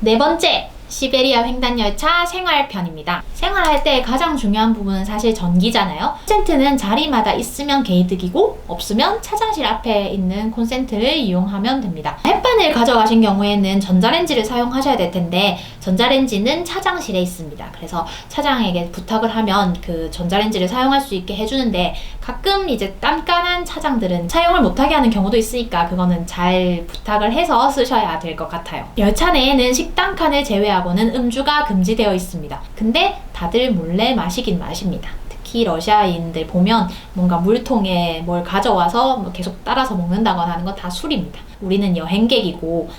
네 번째, 시베리아 횡단열차 생활편입니다. 생활할 때 가장 중요한 부분은 사실 전기잖아요. 콘센트는 자리마다 있으면 개이득이고 없으면 차장실 앞에 있는 콘센트를 이용하면 됩니다. 햇반을 가져가신 경우에는 전자레인지를 사용하셔야 될 텐데 전자레인지는 차장실에 있습니다. 그래서 차장에게 부탁을 하면 그 전자레인지를 사용할 수 있게 해주는데 가끔 이제 깐깐한 차장들은 사용을 못하게 하는 경우도 있으니까 그거는 잘 부탁을 해서 쓰셔야 될 것 같아요. 열차 내에는 식당 칸을 제외하고는 음주가 금지되어 있습니다. 근데 다들 몰래 마시긴 마십니다. 특히 러시아인들 보면 뭔가 물통에 뭘 가져와서 뭐 계속 따라서 먹는다거나 하는 건 다 술입니다. 우리는 여행객이고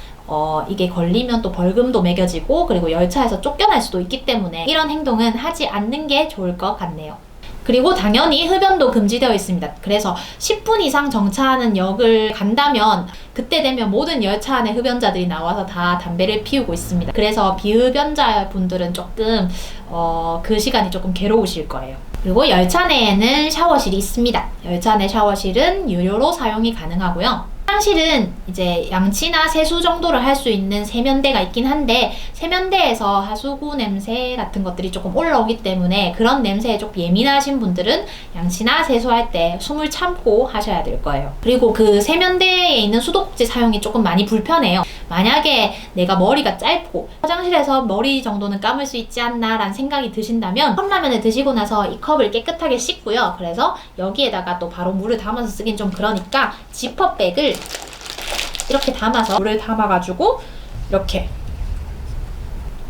이게 걸리면 또 벌금도 매겨지고 그리고 열차에서 쫓겨날 수도 있기 때문에 이런 행동은 하지 않는 게 좋을 것 같네요. 그리고 당연히 흡연도 금지되어 있습니다. 그래서 10분 이상 정차하는 역을 간다면 그때 되면 모든 열차 안에 흡연자들이 나와서 다 담배를 피우고 있습니다. 그래서 비흡연자 분들은 조금 그 시간이 조금 괴로우실 거예요. 그리고 열차 내에는 샤워실이 있습니다. 열차 내 샤워실은 유료로 사용이 가능하고요. 화장실은 이제 양치나 세수 정도를 할 수 있는 세면대가 있긴 한데 세면대에서 하수구 냄새 같은 것들이 조금 올라오기 때문에 그런 냄새에 좀 예민하신 분들은 양치나 세수할 때 숨을 참고 하셔야 될 거예요. 그리고 그 세면대에 있는 수도꼭지 사용이 조금 많이 불편해요. 만약에 내가 머리가 짧고 화장실에서 머리 정도는 감을 수 있지 않나 라는 생각이 드신다면 컵라면을 드시고 나서 이 컵을 깨끗하게 씻고요. 그래서 여기에다가 또 바로 물을 담아서 쓰긴 좀 그러니까 지퍼백을 이렇게 담아서 물을 담아가지고 이렇게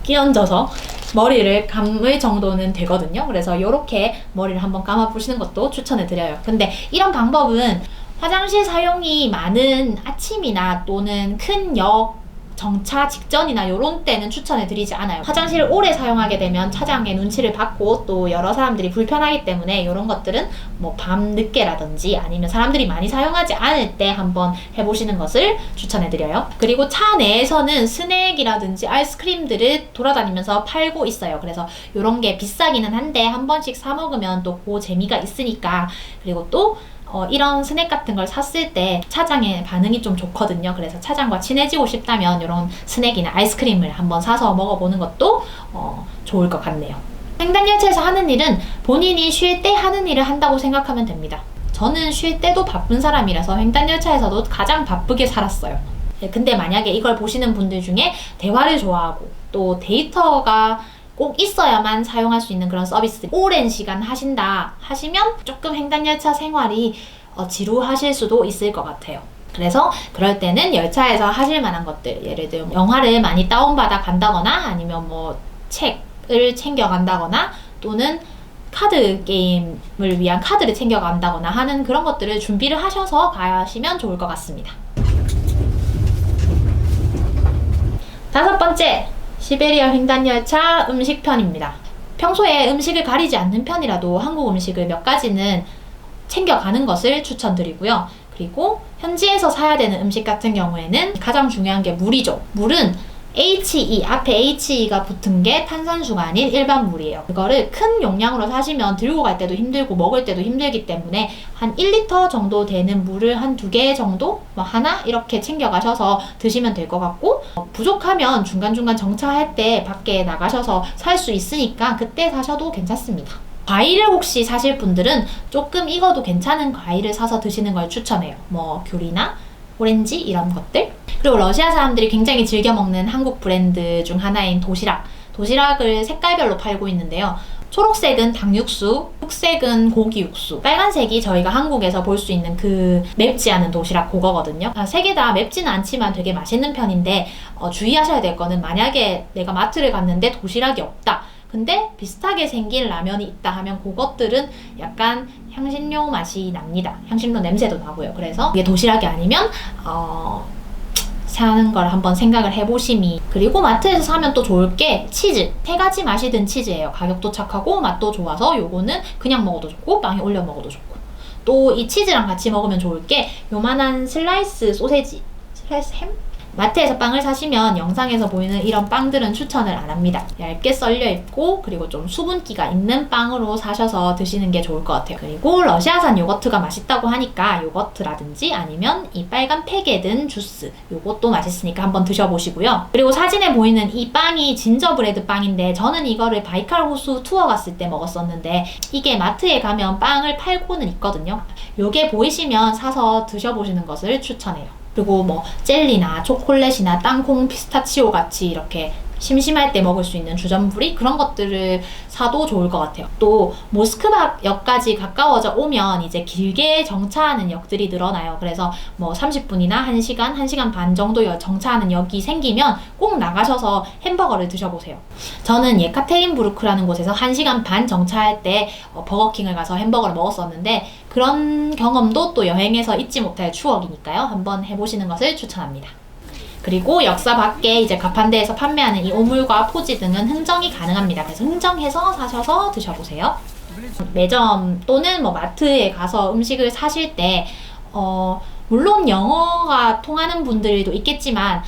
끼얹어서 머리를 감을 정도는 되거든요. 그래서 이렇게 머리를 한번 감아보시는 것도 추천을 드려요. 근데 이런 방법은 화장실 사용이 많은 아침이나 또는 큰 역 정차 직전이나 이런 때는 추천을 드리지 않아요. 화장실을 오래 사용하게 되면 차장의 눈치를 받고 또 여러 사람들이 불편하기 때문에 이런 것들은 뭐 밤 늦게라든지 아니면 사람들이 많이 사용하지 않을 때 한번 해보시는 것을 추천해 드려요. 그리고 차 내에서는 스낵이라든지 아이스크림들을 돌아다니면서 팔고 있어요. 그래서 이런 게 비싸기는 한데 한 번씩 사 먹으면 또 그 재미가 있으니까. 그리고 또 이런 스낵 같은 걸 샀을 때 차장의 반응이 좀 좋거든요. 그래서 차장과 친해지고 싶다면 이런 스낵이나 아이스크림을 한번 사서 먹어보는 것도 좋을 것 같네요. 횡단열차에서 하는 일은 본인이 쉴 때 하는 일을 한다고 생각하면 됩니다. 저는 쉴 때도 바쁜 사람이라서 횡단열차에서도 가장 바쁘게 살았어요. 근데 만약에 이걸 보시는 분들 중에 대화를 좋아하고 또 데이터가 꼭 있어야만 사용할 수 있는 그런 서비스 오랜 시간 하신다 하시면 조금 횡단열차 생활이 지루하실 수도 있을 것 같아요. 그래서 그럴 때는 열차에서 하실 만한 것들, 예를 들면 영화를 많이 다운받아 간다거나 아니면 뭐 책을 챙겨 간다거나 또는 카드 게임을 위한 카드를 챙겨 간다거나 하는 그런 것들을 준비를 하셔서 가시면 좋을 것 같습니다. 다섯 번째, 시베리아 횡단열차 음식편입니다. 평소에 음식을 가리지 않는 편이라도 한국 음식을 몇 가지는 챙겨가는 것을 추천드리고요. 그리고 현지에서 사야 되는 음식 같은 경우에는 가장 중요한 게 물이죠. 물은 HE, 앞에 HE가 붙은 게 탄산수가 아닌 일반 물이에요. 그거를 큰 용량으로 사시면 들고 갈 때도 힘들고 먹을 때도 힘들기 때문에 한 1리터 정도 되는 물을 한 2개 정도? 뭐 하나? 이렇게 챙겨가셔서 드시면 될 것 같고 부족하면 중간중간 정차할 때 밖에 나가셔서 살 수 있으니까 그때 사셔도 괜찮습니다. 과일을 혹시 사실 분들은 조금 익어도 괜찮은 과일을 사서 드시는 걸 추천해요. 뭐 귤이나 오렌지 이런 것들. 그리고 러시아 사람들이 굉장히 즐겨 먹는 한국 브랜드 중 하나인 도시락. 도시락을 색깔별로 팔고 있는데요. 초록색은 닭육수, 흑색은 고기 육수, 빨간색이 저희가 한국에서 볼 수 있는 그 맵지 않은 도시락 그거거든요. 세 개 다 맵지는 않지만 되게 맛있는 편인데 주의하셔야 될 거는 만약에 내가 마트를 갔는데 도시락이 없다. 근데 비슷하게 생긴 라면이 있다 하면 그것들은 약간 향신료 맛이 납니다. 향신료 냄새도 나고요. 그래서 이게 도시락이 아니면 사는 걸 한번 생각을 해보심이. 그리고 마트에서 사면 또 좋을 게 치즈. 3가지 맛이 든 치즈예요. 가격도 착하고 맛도 좋아서 요거는 그냥 먹어도 좋고 빵에 올려 먹어도 좋고. 또 이 치즈랑 같이 먹으면 좋을 게 요만한 슬라이스 소세지, 슬라이스 햄? 마트에서 빵을 사시면 영상에서 보이는 이런 빵들은 추천을 안 합니다. 얇게 썰려 있고 그리고 좀 수분기가 있는 빵으로 사셔서 드시는 게 좋을 것 같아요. 그리고 러시아산 요거트가 맛있다고 하니까 요거트라든지 아니면 이 빨간 팩에 든 주스, 요것도 맛있으니까 한번 드셔보시고요. 그리고 사진에 보이는 이 빵이 진저브레드 빵인데 저는 이거를 바이칼 호수 투어 갔을 때 먹었었는데 이게 마트에 가면 빵을 팔고는 있거든요. 요게 보이시면 사서 드셔보시는 것을 추천해요. 그리고 뭐 젤리나 초콜릿이나 땅콩, 피스타치오 같이 이렇게 심심할 때 먹을 수 있는 주전부리 그런 것들을 사도 좋을 것 같아요. 또 모스크바 역까지 가까워져 오면 이제 길게 정차하는 역들이 늘어나요. 그래서 뭐 30분이나 1시간, 1시간 반 정도 정차하는 역이 생기면 꼭 나가셔서 햄버거를 드셔보세요. 저는 예카테린부르크라는 곳에서 1시간 반 정차할 때 버거킹을 가서 햄버거를 먹었었는데 그런 경험도 또 여행에서 잊지 못할 추억이니까요. 한번 해보시는 것을 추천합니다. 그리고 역사 밖에 이제 가판대에서 판매하는 이 오물과 포지 등은 흥정이 가능합니다. 그래서 흥정해서 사셔서 드셔보세요. 매점 또는 뭐 마트에 가서 음식을 사실 때 물론 영어가 통하는 분들도 있겠지만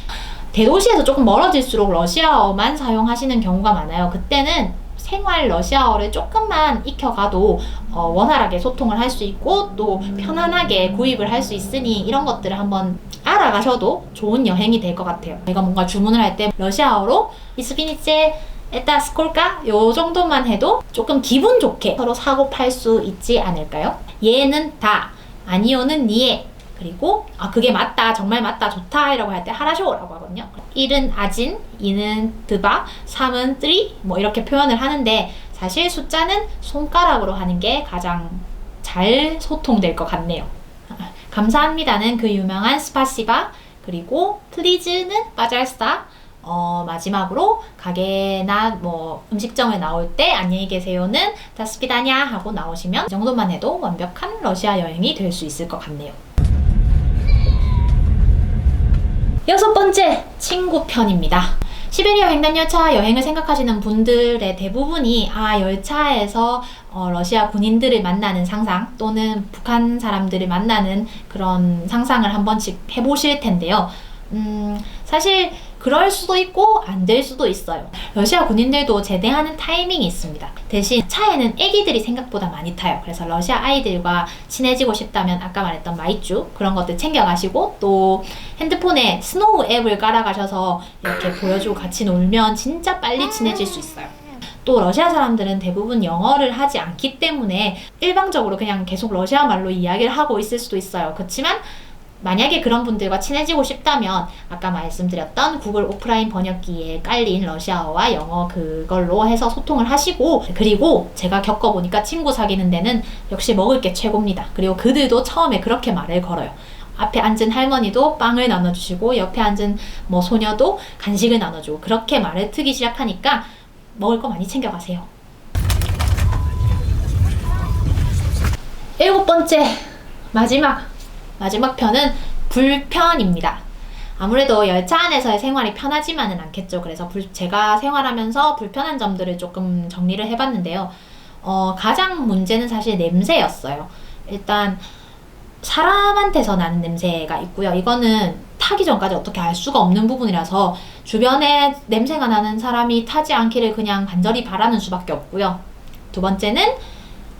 대도시에서 조금 멀어질수록 러시아어만 사용하시는 경우가 많아요. 그때는 생활 러시아어를 조금만 익혀가도 원활하게 소통을 할 수 있고 또 편안하게 구입을 할 수 있으니 이런 것들을 한번 알아가셔도 좋은 여행이 될 것 같아요. 제가 뭔가 주문을 할 때 러시아어로 이스피니체 에따 스콜까? 요 정도만 해도 조금 기분 좋게 서로 사고 팔 수 있지 않을까요? 예는 다, 아니오는 니에, 그리고 그게 맞다, 정말 맞다, 좋다 이라고 할 때 하라쇼라고 하거든요. 1은 아진, 2는 드바, 3은 뜨리 뭐 이렇게 표현을 하는데 사실 숫자는 손가락으로 하는 게 가장 잘 소통될 것 같네요. 감사합니다는 그 유명한 스파시바, 그리고 플리즈는 빠잘스타, 마지막으로 가게나 뭐 음식점에 나올 때 안녕히 계세요는 다스피다냐 하고 나오시면 이 정도만 해도 완벽한 러시아 여행이 될 수 있을 것 같네요. 6번째, 친구 편입니다. 시베리아 횡단열차 여행을 생각하시는 분들의 대부분이 열차에서 러시아 군인들을 만나는 상상 또는 북한 사람들을 만나는 그런 상상을 한 번씩 해보실 텐데요. 사실 그럴 수도 있고 안 될 수도 있어요. 러시아 군인들도 제대하는 타이밍이 있습니다. 대신 차에는 애기들이 생각보다 많이 타요. 그래서 러시아 아이들과 친해지고 싶다면 아까 말했던 마이쮸 그런 것들 챙겨가시고 또 핸드폰에 스노우 앱을 깔아가셔서 이렇게 보여주고 같이 놀면 진짜 빨리 친해질 수 있어요. 또 러시아 사람들은 대부분 영어를 하지 않기 때문에 일방적으로 그냥 계속 러시아 말로 이야기를 하고 있을 수도 있어요. 그렇지만 만약에 그런 분들과 친해지고 싶다면 아까 말씀드렸던 구글 오프라인 번역기에 깔린 러시아어와 영어 그걸로 해서 소통을 하시고, 그리고 제가 겪어보니까 친구 사귀는 데는 역시 먹을 게 최고입니다. 그리고 그들도 처음에 그렇게 말을 걸어요. 앞에 앉은 할머니도 빵을 나눠주시고 옆에 앉은 뭐 소녀도 간식을 나눠주고 그렇게 말을 트기 시작하니까 먹을 거 많이 챙겨가세요. 7번째, 마지막 편은 불편입니다. 아무래도 열차 안에서의 생활이 편하지만은 않겠죠. 그래서 제가 생활하면서 불편한 점들을 조금 정리를 해봤는데요. 가장 문제는 사실 냄새였어요. 일단 사람한테서 나는 냄새가 있고요. 이거는 타기 전까지 어떻게 알 수가 없는 부분이라서 주변에 냄새가 나는 사람이 타지 않기를 그냥 간절히 바라는 수밖에 없고요. 두 번째는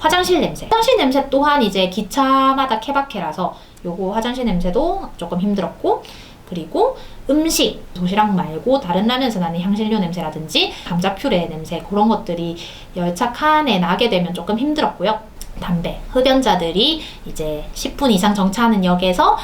화장실 냄새. 화장실 냄새 또한 이제 기차마다 케바케라서 요거 화장실 냄새도 조금 힘들었고, 그리고 음식, 도시락 말고 다른 라면에서 나는 향신료 냄새라든지 감자 퓨레 냄새 그런 것들이 열차 칸에 나게 되면 조금 힘들었고요. 담배, 흡연자들이 이제 10분 이상 정차하는 역에서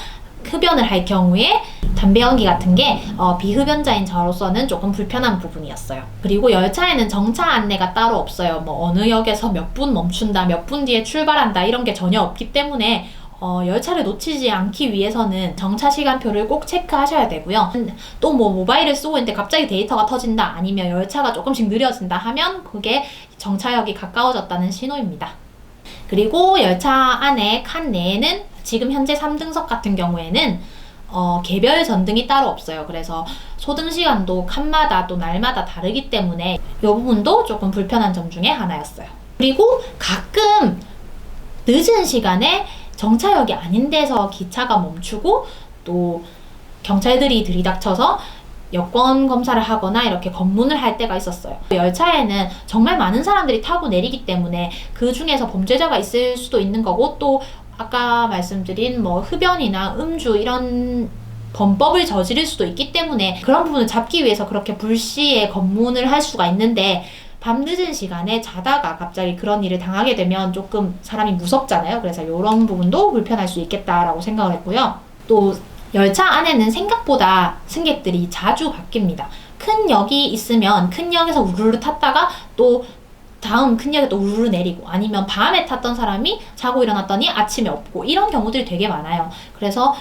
흡연을 할 경우에 담배 연기 같은 게 비흡연자인 저로서는 조금 불편한 부분이었어요. 그리고 열차에는 정차 안내가 따로 없어요. 뭐 어느 역에서 몇 분 멈춘다, 몇 분 뒤에 출발한다 이런 게 전혀 없기 때문에 열차를 놓치지 않기 위해서는 정차 시간표를 꼭 체크하셔야 되고요. 또 뭐 모바일을 쓰고 있는데 갑자기 데이터가 터진다, 아니면 열차가 조금씩 느려진다 하면 그게 정차역이 가까워졌다는 신호입니다. 그리고 열차 안에 칸 내에는 지금 현재 3등석 같은 경우에는 개별 전등이 따로 없어요. 그래서 소등 시간도 칸마다 또 날마다 다르기 때문에 이 부분도 조금 불편한 점 중에 하나였어요. 그리고 가끔 늦은 시간에 정차역이 아닌 데서 기차가 멈추고 또 경찰들이 들이닥쳐서 여권 검사를 하거나 이렇게 검문을 할 때가 있었어요. 열차에는 정말 많은 사람들이 타고 내리기 때문에 그 중에서 범죄자가 있을 수도 있는 거고, 또 아까 말씀드린 뭐 흡연이나 음주 이런 범법을 저지를 수도 있기 때문에 그런 부분을 잡기 위해서 그렇게 불시에 검문을 할 수가 있는데, 밤늦은 시간에 자다가 갑자기 그런 일을 당하게 되면 조금 사람이 무섭잖아요. 그래서 이런 부분도 불편할 수 있겠다라고 생각을 했고요. 또 열차 안에는 생각보다 승객들이 자주 바뀝니다. 큰 역이 있으면 큰 역에서 우르르 탔다가 또 다음 큰 역에 또 우르르 내리고, 아니면 밤에 탔던 사람이 자고 일어났더니 아침에 없고, 이런 경우들이 되게 많아요. 그래서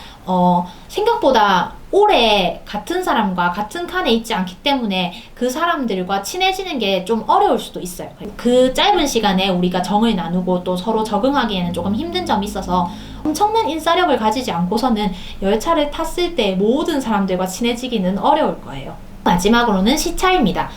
생각보다 오래 같은 사람과 같은 칸에 있지 않기 때문에 그 사람들과 친해지는 게 좀 어려울 수도 있어요. 그 짧은 시간에 우리가 정을 나누고 또 서로 적응하기에는 조금 힘든 점이 있어서 엄청난 인싸력을 가지지 않고서는 열차를 탔을 때 모든 사람들과 친해지기는 어려울 거예요. 마지막으로는 시차입니다.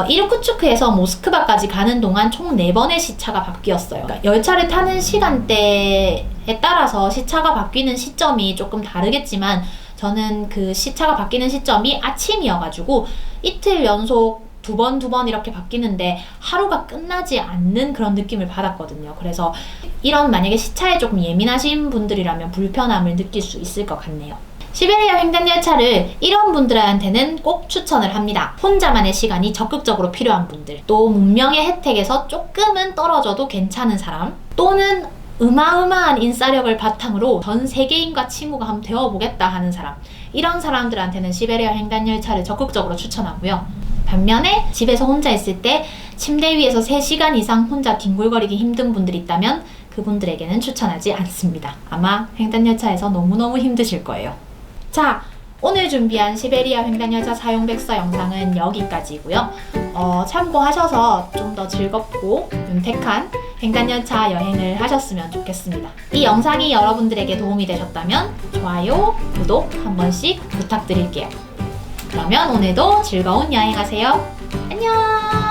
이르쿠츠크에서 모스크바까지 가는 동안 총 4번의 시차가 바뀌었어요. 그러니까 열차를 타는 시간대에 따라서 시차가 바뀌는 시점이 조금 다르겠지만, 저는 그 시차가 바뀌는 시점이 아침이어가지고 이틀 연속 두 번 이렇게 바뀌는데 하루가 끝나지 않는 그런 느낌을 받았거든요. 그래서 이런 만약에 시차에 조금 예민하신 분들이라면 불편함을 느낄 수 있을 것 같네요. 시베리아 횡단열차를 이런 분들한테는 꼭 추천을 합니다. 혼자만의 시간이 적극적으로 필요한 분들, 또 문명의 혜택에서 조금은 떨어져도 괜찮은 사람, 또는 어마어마한 인싸력을 바탕으로 전 세계인과 친구가 한번 되어보겠다 하는 사람, 이런 사람들한테는 시베리아 횡단열차를 적극적으로 추천하고요. 반면에 집에서 혼자 있을 때 침대 위에서 3시간 이상 혼자 뒹굴거리기 힘든 분들이 있다면 그분들에게는 추천하지 않습니다. 아마 횡단열차에서 너무너무 힘드실 거예요. 자, 오늘 준비한 시베리아 횡단열차 사용백서 영상은 여기까지고요. 참고하셔서 좀 더 즐겁고 윤택한 횡단열차 여행을 하셨으면 좋겠습니다. 이 영상이 여러분들에게 도움이 되셨다면 좋아요, 구독 한 번씩 부탁드릴게요. 그러면 오늘도 즐거운 여행하세요. 안녕!